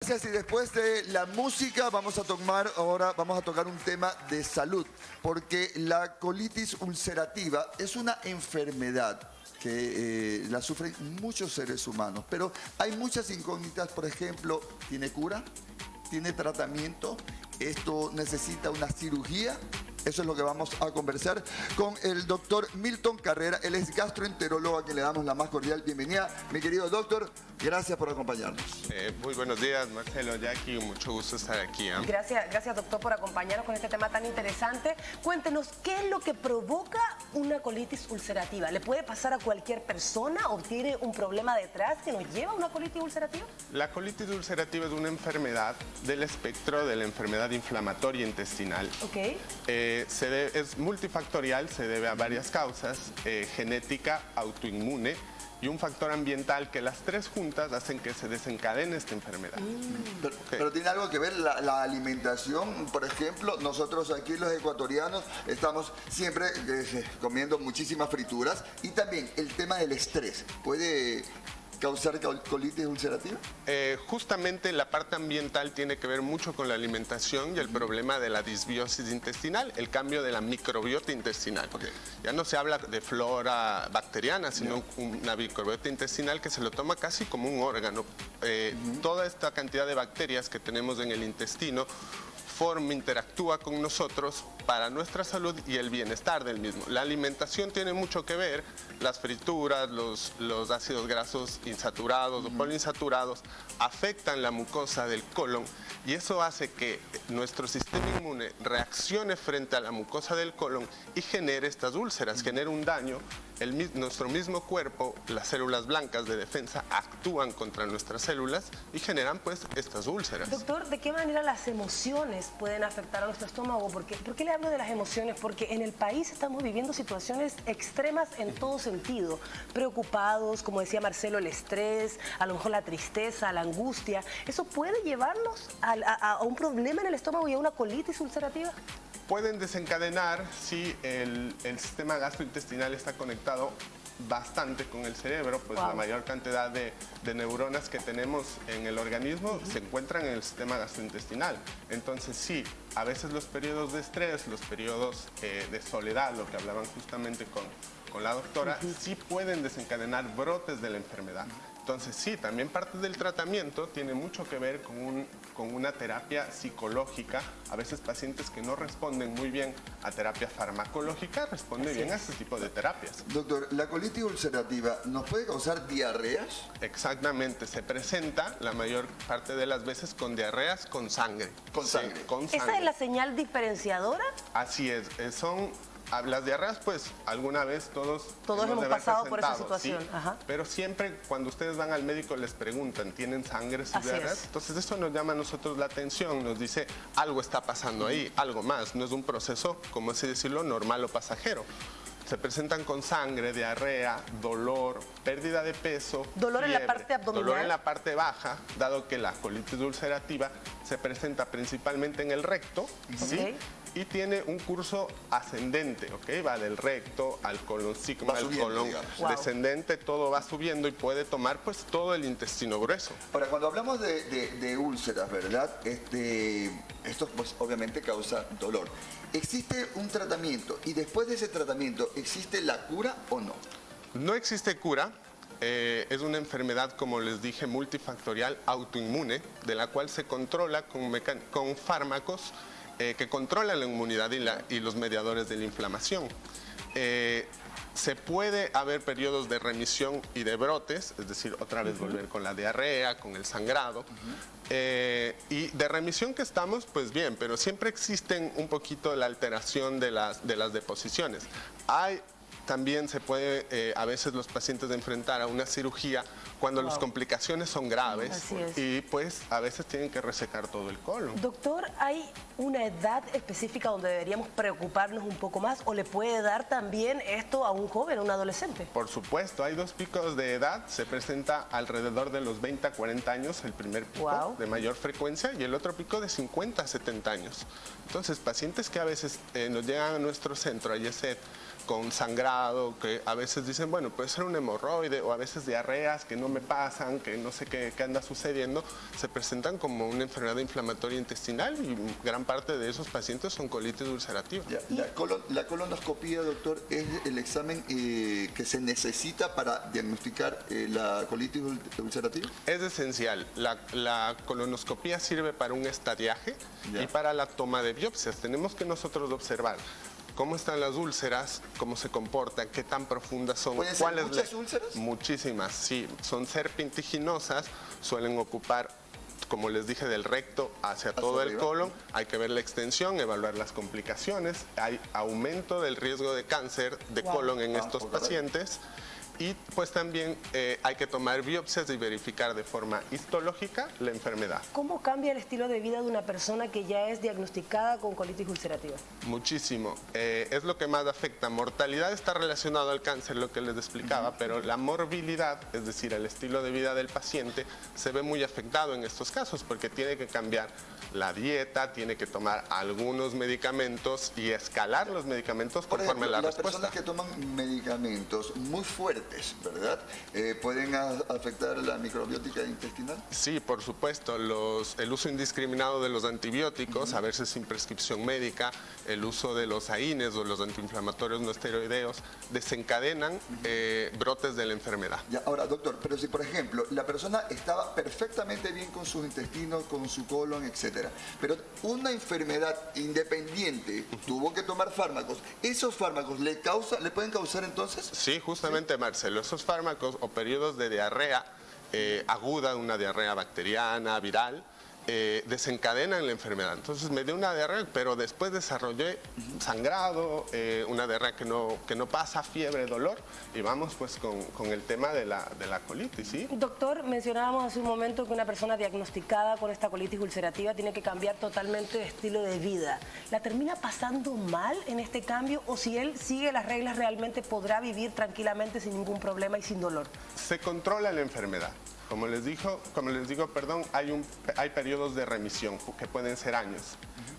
Gracias, y después de la música vamos a tocar un tema de salud, porque la colitis ulcerativa es una enfermedad que la sufren muchos seres humanos, pero hay muchas incógnitas. Por ejemplo, ¿tiene cura? ¿Tiene tratamiento? ¿Esto necesita una cirugía? Eso es lo que vamos a conversar con el doctor Milton Carrera. Él es gastroenterólogo, a quien le damos la más cordial bienvenida. Mi querido doctor, gracias por acompañarnos. Muy buenos días, Marcelo, Jackie, mucho gusto estar aquí. Gracias, doctor, por acompañarnos con este tema tan interesante. Cuéntenos, ¿qué es lo que provoca una colitis ulcerativa? ¿Le puede pasar a cualquier persona o tiene un problema detrás que nos lleva a una colitis ulcerativa? La colitis ulcerativa es una enfermedad del espectro de la enfermedad inflamatoria intestinal. Ok. Es multifactorial, se debe a varias causas, genética, autoinmune y un factor ambiental, que las tres juntas hacen que se desencadene esta enfermedad. Pero tiene algo que ver la alimentación. Por ejemplo, nosotros aquí los ecuatorianos estamos siempre comiendo muchísimas frituras, y también el tema del estrés puede causar colitis ulcerativa. Justamente la parte ambiental tiene que ver mucho con la alimentación y el problema de la disbiosis intestinal, el cambio de la microbiota intestinal. Ya no se habla de flora bacteriana, sino una microbiota intestinal que se lo toma casi como un órgano. Toda esta cantidad de bacterias que tenemos en el intestino interactúa con nosotros para nuestra salud y el bienestar del mismo. La alimentación tiene mucho que ver, las frituras, los ácidos grasos insaturados o poliinsaturados afectan la mucosa del colon, y eso hace que nuestro sistema inmune reaccione frente a la mucosa del colon y genere estas úlceras, genere un daño. Nuestro mismo cuerpo, las células blancas de defensa, actúan contra nuestras células y generan pues estas úlceras. Doctor, ¿de qué manera las emociones pueden afectar a nuestro estómago? ¿Por qué le hablo de las emociones? Porque en el país estamos viviendo situaciones extremas en todo sentido. Preocupados, como decía Marcelo, el estrés, a lo mejor la tristeza, la angustia. ¿Eso puede llevarnos a un problema en el estómago y a una colitis ulcerativa? Pueden desencadenar si el sistema gastrointestinal está conectado bastante con el cerebro, pues la mayor cantidad de neuronas que tenemos en el organismo se encuentran en el sistema gastrointestinal. Entonces sí, a veces los periodos de estrés, los periodos de soledad, lo que hablaban justamente con la doctora, sí pueden desencadenar brotes de la enfermedad. Entonces sí, también parte del tratamiento tiene mucho que ver con una terapia psicológica. A veces pacientes que no responden muy bien a terapia farmacológica responden bien a este tipo de terapias. Doctor, ¿la colitis ulcerativa nos puede causar diarreas? Exactamente, se presenta la mayor parte de las veces con diarreas con sangre. Con sangre. ¿Esa es la señal diferenciadora? Así es, las diarreas, pues alguna vez todos hemos pasado por esa situación. ¿Sí? Pero siempre cuando ustedes van al médico les preguntan, ¿tienen sangre sus diarreas? Entonces eso nos llama a nosotros la atención, nos dice algo está pasando ahí, algo más, no es un proceso, como así decirlo, normal o pasajero. Se presentan con sangre, diarrea, dolor, pérdida de peso, dolor fiebre, en la parte abdominal, dolor en la parte baja, dado que la colitis ulcerativa se presenta principalmente en el recto, ¿sí? Y tiene un curso ascendente, ¿ok? Va del recto al colon sigma, al colon descendente, todo va subiendo y puede tomar pues todo el intestino grueso. Ahora, cuando hablamos de úlceras, ¿verdad? Esto pues obviamente causa dolor. ¿Existe un tratamiento? Y después de ese tratamiento, ¿existe la cura o no? No existe cura. Es una enfermedad, como les dije, multifactorial, autoinmune, de la cual se controla con fármacos que controlan la inmunidad y los mediadores de la inflamación. Se puede haber periodos de remisión y de brotes, es decir, otra vez volver con la diarrea, con el sangrado. Y de remisión que estamos, pues bien, pero siempre existen un poquito la alteración de las deposiciones. También se puede, a veces los pacientes enfrentar a una cirugía cuando las complicaciones son graves y pues a veces tienen que resecar todo el colon. Doctor, ¿hay una edad específica donde deberíamos preocuparnos un poco más, o le puede dar también esto a un joven, a un adolescente? Por supuesto, hay dos picos de edad. Se presenta alrededor de los 20 a 40 años el primer pico de mayor frecuencia, y el otro pico de 50 a 70 años. Entonces, pacientes que a veces nos llegan a nuestro centro, a YESET, con sangrado, que a veces dicen, bueno, puede ser un hemorroide, o a veces diarreas que no no me pasan, que no sé qué anda sucediendo, se presentan como una enfermedad inflamatoria intestinal y gran parte de esos pacientes son colitis ulcerativa. Ya, la colonoscopía, doctor, es el examen que se necesita para diagnosticar la colitis ulcerativa. Es esencial. La colonoscopía sirve para un estadiaje y para la toma de biopsias. Tenemos que nosotros observar cómo están las úlceras, cómo se comportan, qué tan profundas son. ¿Pueden ser muchas úlceras? Muchísimas, sí. Son serpintiginosas, suelen ocupar, como les dije, del recto hacia todo el colon. Hay que ver la extensión, evaluar las complicaciones. Hay aumento del riesgo de cáncer de colon en estos pacientes. Y pues también hay que tomar biopsias y verificar de forma histológica la enfermedad. ¿Cómo cambia el estilo de vida de una persona que ya es diagnosticada con colitis ulcerativa? Muchísimo. Es lo que más afecta. Mortalidad está relacionado al cáncer, lo que les explicaba, pero la morbilidad, es decir, el estilo de vida del paciente, se ve muy afectado en estos casos porque tiene que cambiar la dieta, tiene que tomar algunos medicamentos y escalar los medicamentos conforme a la respuesta. Las personas que toman medicamentos muy fuertes, ¿verdad? ¿Pueden afectar la microbiótica intestinal? Sí, por supuesto. El uso indiscriminado de los antibióticos, a veces sin prescripción médica, el uso de los AINES o los antiinflamatorios no esteroideos, desencadenan brotes de la enfermedad. Ya, ahora, doctor, pero si por ejemplo la persona estaba perfectamente bien con sus intestinos, con su colon, etcétera, pero una enfermedad independiente tuvo que tomar fármacos, ¿esos fármacos le pueden causar entonces? Sí, justamente, ¿sí? Marcelo, esos fármacos o periodos de diarrea aguda, una diarrea bacteriana, viral, desencadenan la enfermedad. Entonces me dio una diarrea, pero después desarrollé sangrado, una diarrea que no pasa, fiebre, dolor, y vamos pues con el tema de la colitis, ¿sí? Doctor, mencionábamos hace un momento que una persona diagnosticada con esta colitis ulcerativa tiene que cambiar totalmente de estilo de vida. ¿La termina pasando mal en este cambio o si él sigue las reglas realmente podrá vivir tranquilamente sin ningún problema y sin dolor? Se controla la enfermedad. Como les digo, hay periodos de remisión que pueden ser años,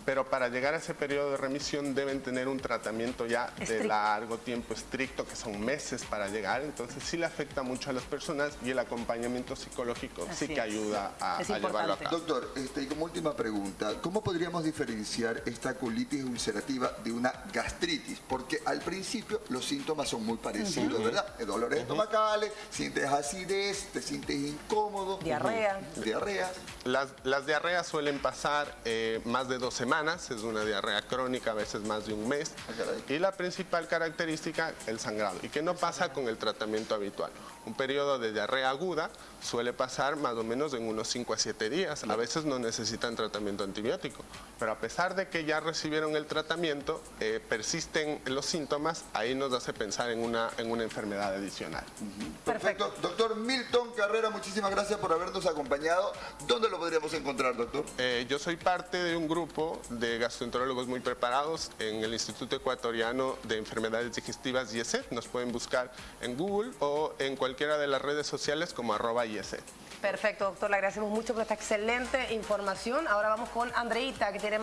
pero para llegar a ese periodo de remisión deben tener un tratamiento ya de largo tiempo, estricto, que son meses para llegar. Entonces sí le afecta mucho a las personas y el acompañamiento psicológico sí que ayuda a llevarlo a cabo. Doctor, y como última pregunta, ¿cómo podríamos diferenciar esta colitis ulcerativa de una gastritis? Porque al principio los síntomas son muy parecidos, ¿verdad? Dolores estomacales, sientes acidez, te sientes incómodo. Diarrea. Diarrea. Las diarreas suelen pasar más de 2 semanas, es una diarrea crónica, a veces más de un mes. Y la principal característica, el sangrado, y que no pasa con el tratamiento habitual. Un periodo de diarrea aguda suele pasar más o menos en unos 5 a 7 días. A veces no necesitan tratamiento antibiótico, pero a pesar de que ya recibieron el tratamiento, persisten los síntomas, ahí nos hace pensar en una enfermedad adicional. Perfecto. Doctor Milton Carrera, muchísimas gracias por habernos acompañado. ¿Dónde lo podríamos encontrar, doctor? Yo soy parte de un grupo de gastroenterólogos muy preparados en el Instituto Ecuatoriano de Enfermedades Digestivas, IESET. Nos pueden buscar en Google o en cualquiera de las redes sociales como @IESET. Perfecto, doctor. Le agradecemos mucho por esta excelente información. Ahora vamos con Andreita, que tiene